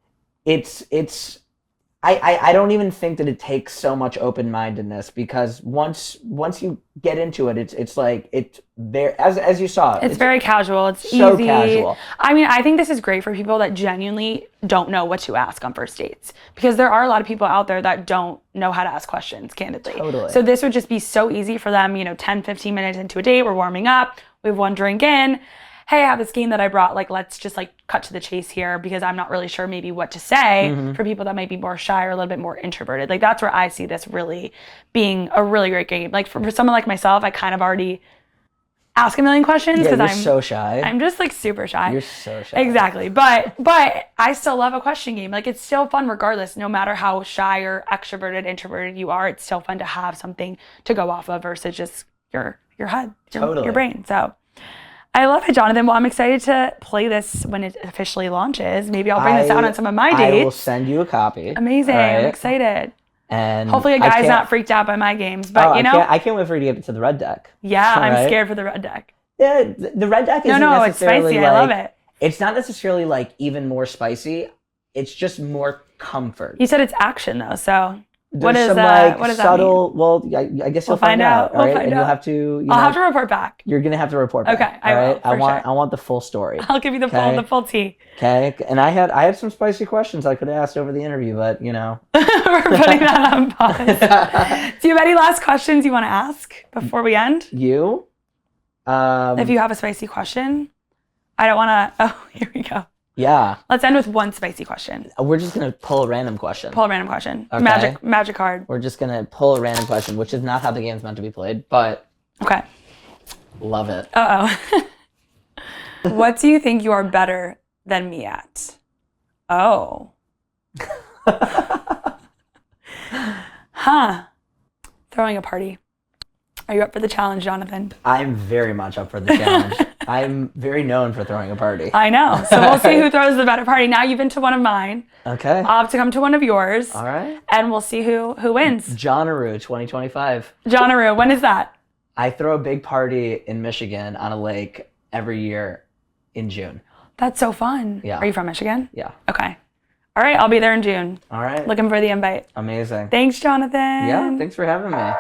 S2: I don't even think that it takes so much open-mindedness because once you get into it, it's like it's there as you saw.
S1: It's very casual. It's
S2: so
S1: easy.
S2: Casual.
S1: I mean, I think this is great for people that genuinely don't know what to ask on first dates because there are a lot of people out there that don't know how to ask questions, candidly.
S2: Totally.
S1: So this would just be so easy for them, 10, 15 minutes into a date, we're warming up, we have one drink in. Hey, I have this game that I brought, like, let's just like cut to the chase here because I'm not really sure maybe what to say for people that might be more shy or a little bit more introverted. Like that's where I see this really being a really great game. Like for someone like myself, I kind of already ask a million questions
S2: Yeah,
S1: because
S2: you're
S1: I'm
S2: so shy.
S1: I'm just like super shy.
S2: You're so shy.
S1: Exactly. But I still love a question game. Like it's still fun regardless, no matter how shy or extroverted, introverted you are, it's still fun to have something to go off of versus just your head, your brain. So I love it, Jonathan. Well, I'm excited to play this when it officially launches. Maybe I'll bring this out on some of my dates.
S2: I will send you a copy.
S1: Amazing.
S2: Right?
S1: I'm excited.
S2: And
S1: hopefully a guy's not freaked out by my games, but
S2: I can't wait for you to get it to the red deck.
S1: Yeah, right? I'm scared for the red deck.
S2: Yeah, the red deck isn't necessarily
S1: it's spicy. I love it.
S2: It's not necessarily like even more spicy. It's just more comfort.
S1: You said it's action though, so
S2: There's
S1: what is
S2: some
S1: that?
S2: like
S1: what does
S2: subtle.
S1: That mean?
S2: Well, I guess you'll find out.
S1: We'll
S2: right?
S1: find
S2: and
S1: out.
S2: You'll have to.
S1: I'll have to report back.
S2: You're gonna have to report back.
S1: Okay, I will.
S2: I want the full story.
S1: I'll give you the full tea.
S2: Okay, and I had some spicy questions I could have asked over the interview, but you know.
S1: We're putting that on pause. Do you have any last questions you want to ask before we end?
S2: You?
S1: If you have a spicy question, I don't want to. Oh, here we go.
S2: Yeah.
S1: Let's end with one spicy question.
S2: We're just gonna pull a random question.
S1: Okay. Magic card.
S2: We're just gonna pull a random question, which is not how the game's meant to be played, but
S1: okay.
S2: Love it.
S1: What do you think you are better than me at? Oh. Throwing a party. Are you up for the challenge, Jonathan?
S2: I'm very much up for the challenge. I'm very known for throwing a party.
S1: I know. So we'll see who throws the better party. Now you've been to one of mine.
S2: Okay.
S1: I'll have to come to one of yours.
S2: All right.
S1: And we'll see who wins.
S2: Johnaroo 2025.
S1: Johnaroo. When is that?
S2: I throw a big party in Michigan on a lake every year in June.
S1: That's so fun.
S2: Yeah.
S1: Are you from Michigan?
S2: Yeah.
S1: Okay. All right. I'll be there in June.
S2: All right.
S1: Looking for the invite.
S2: Amazing.
S1: Thanks, Jonathan.
S2: Yeah. Thanks for having me.